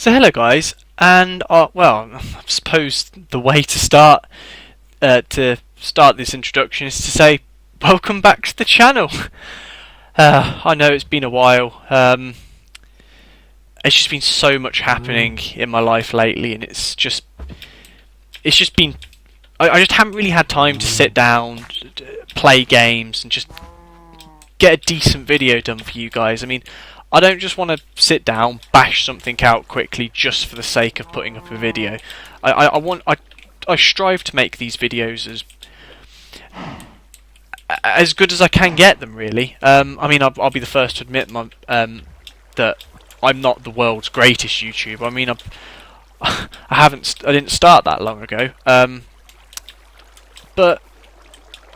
So hello guys, and well, I suppose the way to start this introduction is to say welcome back to the channel. I know it's been a while. It's just been so much happening in my life lately, and it's just been. I just haven't really had time to sit down, play games, and just get a decent video done for you guys. I mean, I don't just want to sit down, bash something out quickly just for the sake of putting up a video. I strive to make these videos as good as I can get them, really. I mean, I'll be the first to admit that I'm not the world's greatest YouTuber. I mean, I didn't start that long ago. But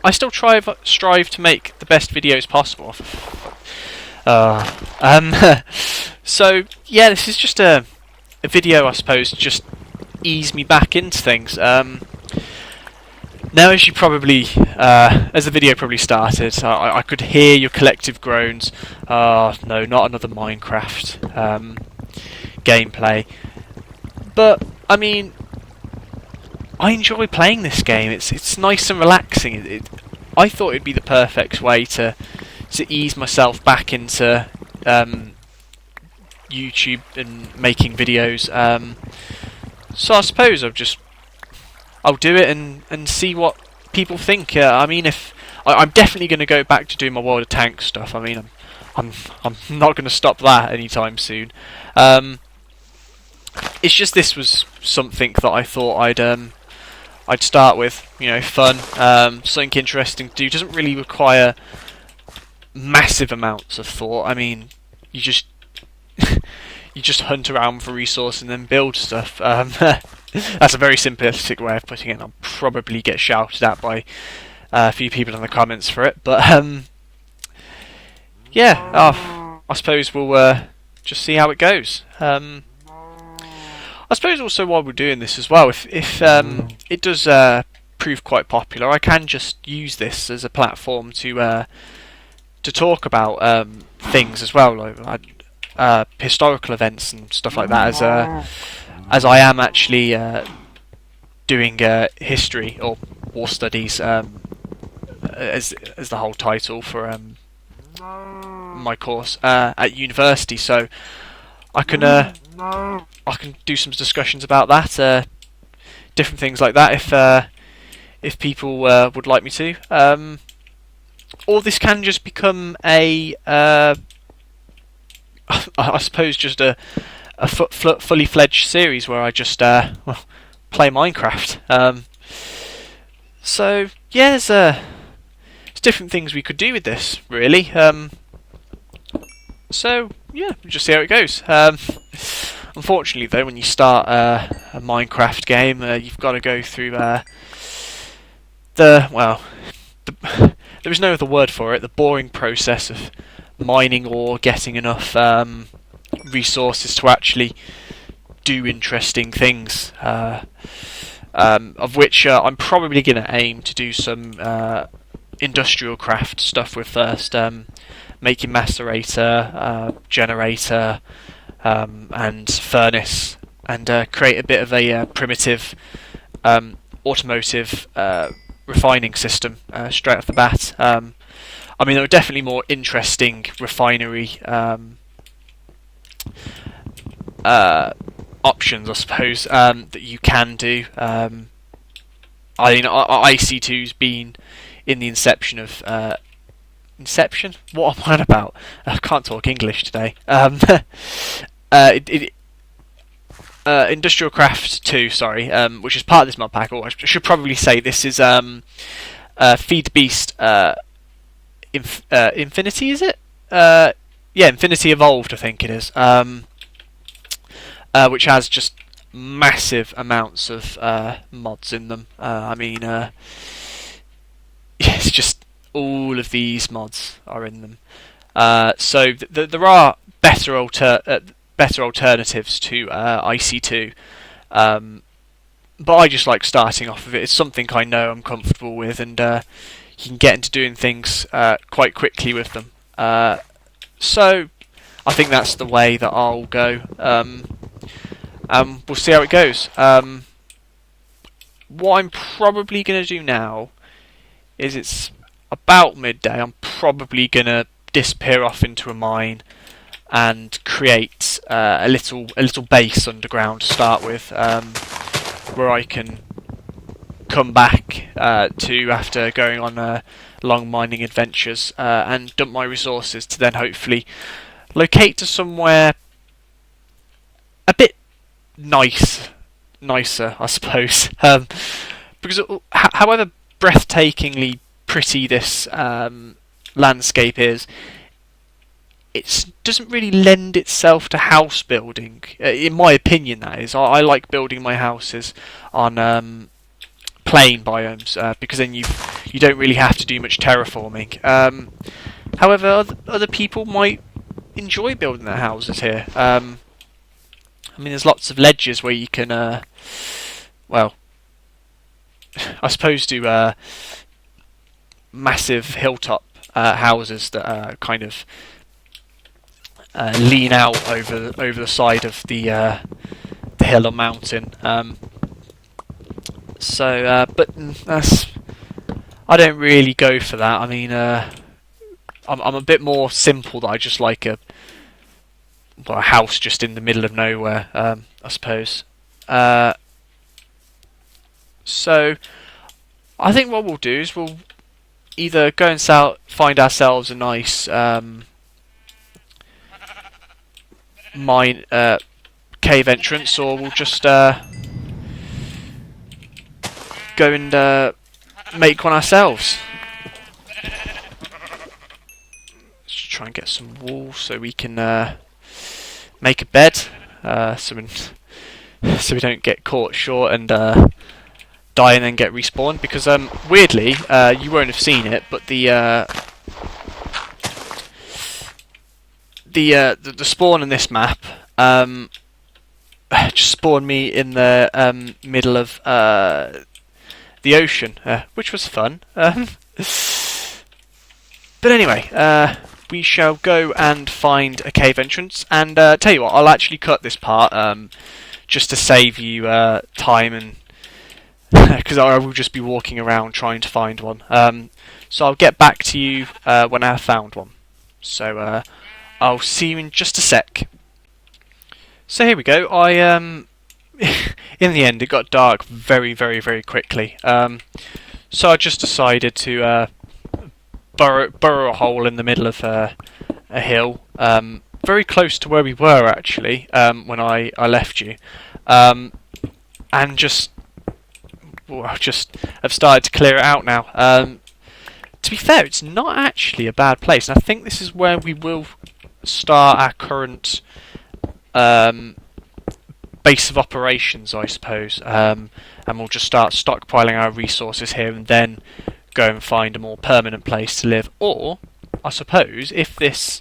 I still strive to make the best videos possible. So yeah, this is just a video, I suppose, to just ease me back into things. Now, as you probably, as the video probably started, I could hear your collective groans. No, not another Minecraft gameplay. But I mean, I enjoy playing this game. It's nice and relaxing. I thought it'd be the perfect way to ease myself back into YouTube and making videos. So I suppose I'll do it and see what people think. I mean, if I'm definitely going to go back to doing my World of Tanks stuff. I mean, I'm not going to stop that anytime soon. It's just this was something that I thought I'd start with. You know, fun, something interesting to do. Doesn't really require massive amounts of thought. I mean, you just hunt around for resources and then build stuff. That's a very simplistic way of putting it, and I'll probably get shouted at by a few people in the comments for it. But yeah, I suppose we'll just see how it goes. I suppose also while we're doing this as well, if it does prove quite popular, I can just use this as a platform to talk about things as well, like historical events and stuff like that. As I am actually doing history or war studies as the whole title for my course at university, so I can do some discussions about that, different things like that, if people would like me to. Or this can just become a, I suppose, just a fully fledged series where I just play Minecraft. So yeah, there's different things we could do with this, really. So yeah, we'll just see how it goes. Unfortunately, though, when you start a Minecraft game, you've got to go through there is no other word for it, the boring process of mining or getting enough resources to actually do interesting things, of which I'm probably going to aim to do some industrial craft stuff with first, making macerator, generator, and furnace, and create a bit of a primitive automotive refining system straight off the bat. I mean, there are definitely more interesting refinery options, I suppose, that you can do. I mean, IC2's been in the inception of Inception? What am I on about? I can't talk English today. Industrial Craft 2, sorry, which is part of this mod pack. Or I should probably say this is Feed the Beast Infinity, is it? Yeah, Infinity Evolved, I think it is. Which has just massive amounts of mods in them. I mean, yeah, it's just all of these mods are in them. So there are better alternatives to IC2, but I just like starting off with it. It's something I know I'm comfortable with, and you can get into doing things quite quickly with them. So I think that's the way that I'll go. We'll see how it goes. What I'm probably going to do now is, it's about midday, I'm probably going to disappear off into a mine and create a little base underground to start with, where I can come back to after going on long mining adventures, and dump my resources to then hopefully locate to somewhere a bit nicer, I suppose. Because however breathtakingly pretty this landscape is, it doesn't really lend itself to house building, in my opinion. That is, I like building my houses on plain biomes, because then you don't really have to do much terraforming. However, other people might enjoy building their houses here. I mean, there's lots of ledges where you can, well, I suppose do massive hilltop houses that kind of lean out over the side of the hill or mountain. But I don't really go for that. I mean, I'm a bit more simple. That I just like a house just in the middle of nowhere, I suppose. So I think what we'll do is we'll either go and find ourselves a nice mine cave entrance, or we'll just go and make one ourselves. Let's try and get some wool so we can make a bed, so we don't get caught short and die and then get respawned. Because weirdly, you won't have seen it, but the spawn in this map just spawned me in the middle of the ocean, which was fun. But anyway, we shall go and find a cave entrance, and tell you what, I'll actually cut this part just to save you time, and because I will just be walking around trying to find one. So I'll get back to you when I have found one. So I'll see you in just a sec. So here we go. In the end, it got dark very, very, very quickly. So I just decided to burrow a hole in the middle of a hill, very close to where we were actually when I left you, and just have started to clear it out now. To be fair, it's not actually a bad place, and I think this is where we will start our current base of operations, I suppose, and we'll just start stockpiling our resources here and then go and find a more permanent place to live. Or, I suppose, if this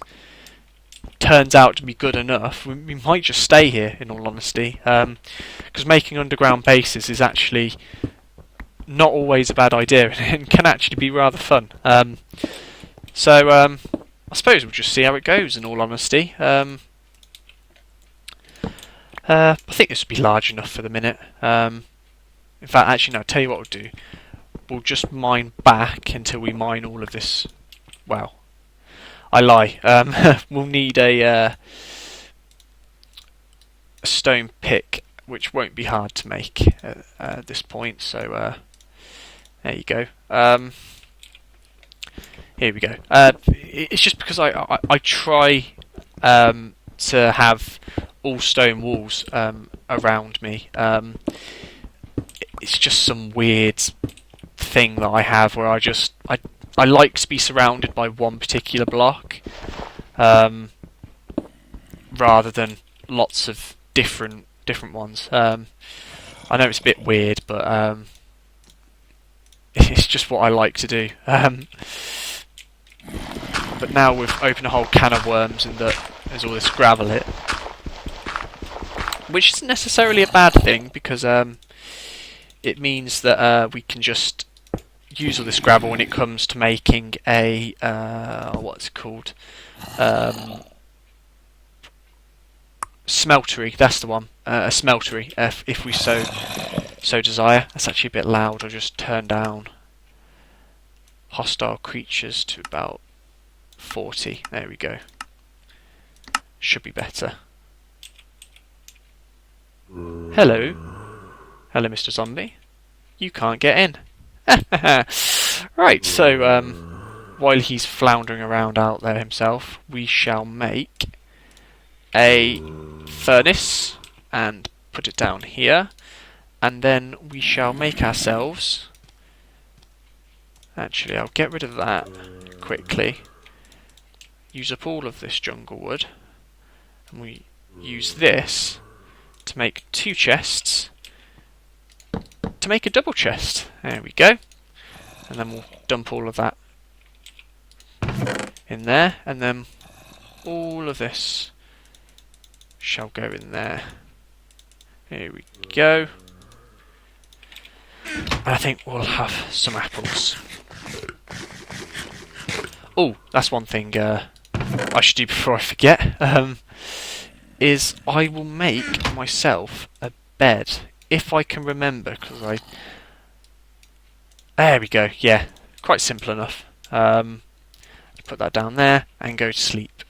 turns out to be good enough, we might just stay here, in all honesty, because making underground bases is actually not always a bad idea, and can actually be rather fun. So I suppose we'll just see how it goes, in all honesty. I think this will be large enough for the minute. In fact, actually, no, I'll tell you what we'll do. We'll just mine back until we mine all of this. Well, I lie. We'll need a stone pick, which won't be hard to make at this point. So there you go. Here we go. It's just because I try to have all stone walls around me. It's just some weird thing that I have where I like to be surrounded by one particular block, rather than lots of different ones. I know it's a bit weird, but it's just what I like to do. But now we've opened a whole can of worms, and there's all this gravel here, which isn't necessarily a bad thing, because it means that we can just use all this gravel when it comes to making a what's it called? smeltery. That's the one. A smeltery, if we so desire. That's actually a bit loud. I'll just turn down hostile creatures to about 40. There we go. Should be better. Hello. Hello, Mr. Zombie. You can't get in. Right, so while he's floundering around out there himself, we shall make a furnace and put it down here, and then we shall make ourselves... Actually, I'll get rid of that quickly. Use up all of this jungle wood, and we use this to make 2 chests, to make a double chest. There we go. And then we'll dump all of that in there, and then all of this shall go in there. Here we go. And I think we'll have some apples. Oh, that's one thing I should do before I forget. Is I will make myself a bed, if I can remember, because there we go, yeah, quite simple enough. Put that down there and go to sleep.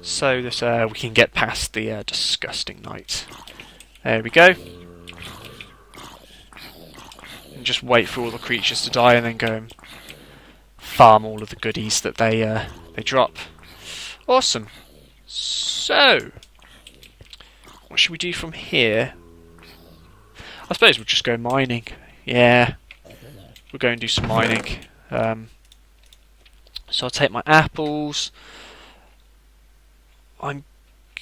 So that we can get past the disgusting night. There we go. And just wait for all the creatures to die and then go and farm all of the goodies that they drop. Awesome. So, what should we do from here? I suppose we'll just go mining. Yeah, we'll go and do some mining. So I'll take my apples. I'm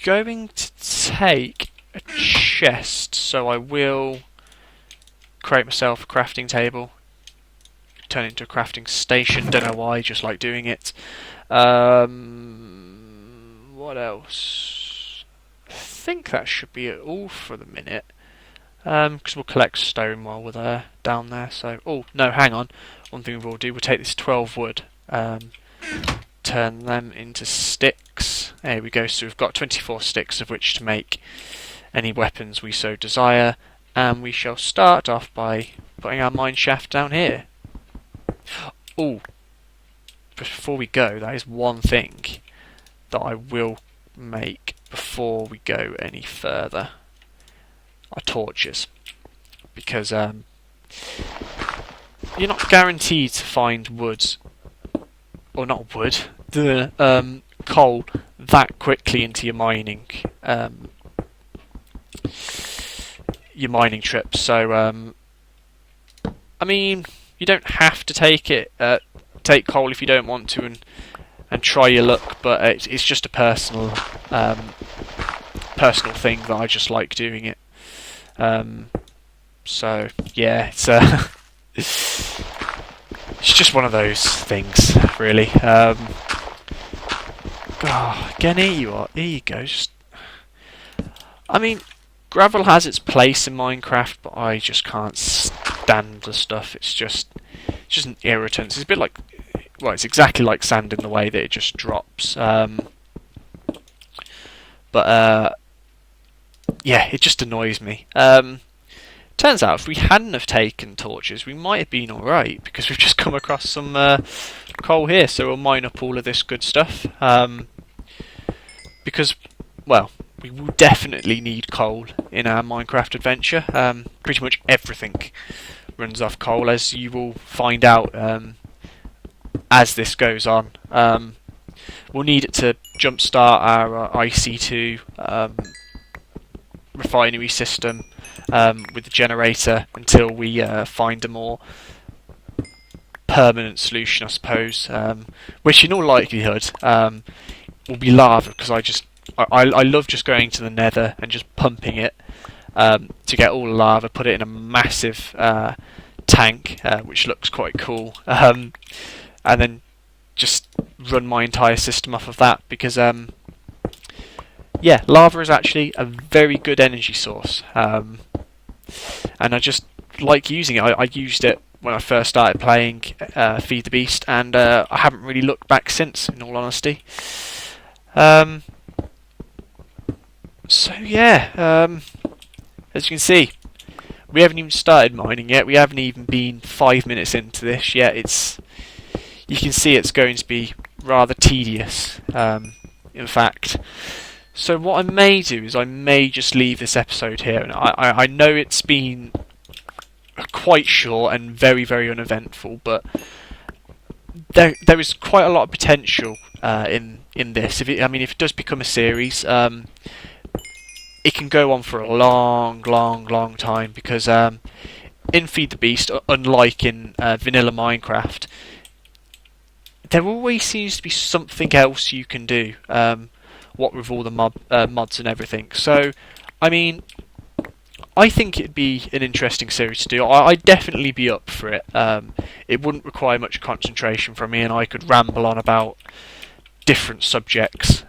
going to take a chest, so I will create myself a crafting table. Turn it into a crafting station. Don't know why, just like doing it. What else? I think that should be it all for the minute. Because we'll collect stone while we're down there. So, oh no, hang on. One thing we'll do, we'll take this 12 wood, turn them into sticks. There we go. So we've got 24 sticks of which to make any weapons we so desire, and we shall start off by putting our mine shaft down here. Oh, before we go, that is one thing that I will make before we go any further. Are torches, because you're not guaranteed to find wood, or not wood, the coal that quickly into your mining trips. So I mean, you don't have to take coal if you don't want to, and try your luck. But it's just a personal thing that I just like doing it. So yeah, it's just one of those things, really. Again, here you go. I mean, gravel has its place in Minecraft, but I just can't stand the stuff. It's just an irritant. It's a bit like, well, it's exactly like sand in the way that it just drops. Yeah, it just annoys me. Turns out if we hadn't have taken torches, we might have been alright, because we've just come across some coal here, so we'll mine up all of this good stuff. Because, well, we will definitely need coal in our Minecraft adventure. Pretty much everything runs off coal, as you will find out as this goes on. We'll need it to jumpstart our IC2 refinery system with the generator until we find a more permanent solution, I suppose, which in all likelihood will be lava, because I love just going to the nether and just pumping it to get all the lava, put it in a massive tank, which looks quite cool, and then just run my entire system off of that, because yeah, lava is actually a very good energy source, and I just like using it. I used it when I first started playing Feed the Beast, and I haven't really looked back since, in all honesty. So yeah, as you can see, we haven't even started mining yet. We haven't even been 5 minutes into this yet. You can see it's going to be rather tedious, in fact. So what I may do is I may just leave this episode here. And I know it's been quite short and very, very uneventful, but there is quite a lot of potential in this. If it does become a series, it can go on for a long, long, long time, because in Feed the Beast, unlike in vanilla Minecraft, there always seems to be something else you can do. What with all the mods and everything. So, I mean, I think it'd be an interesting series to do. I'd definitely be up for it. It wouldn't require much concentration from me, and I could ramble on about different subjects.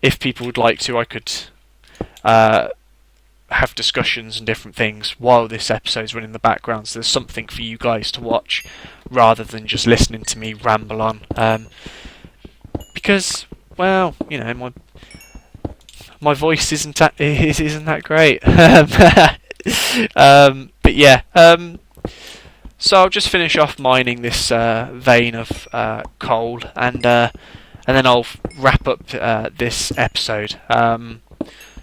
If people would like to, I could have discussions and different things while this episode's running in the background, so there's something for you guys to watch rather than just listening to me ramble on. Because, well, you know, my voice isn't that great. But yeah, so I'll just finish off mining this vein of coal, and then I'll wrap up this episode.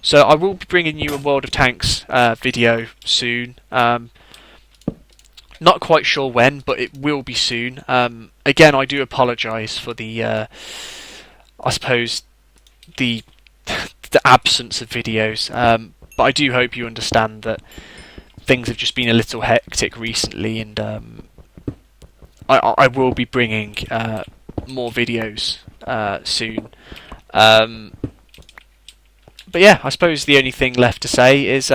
So I will be bringing you a World of Tanks video soon. Not quite sure when, but it will be soon. Again, I do apologise for the, I suppose, the absence of videos. But I do hope you understand that things have just been a little hectic recently, and I will be bringing more videos soon. But yeah, I suppose the only thing left to say is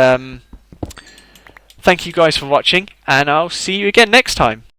thank you guys for watching, and I'll see you again next time.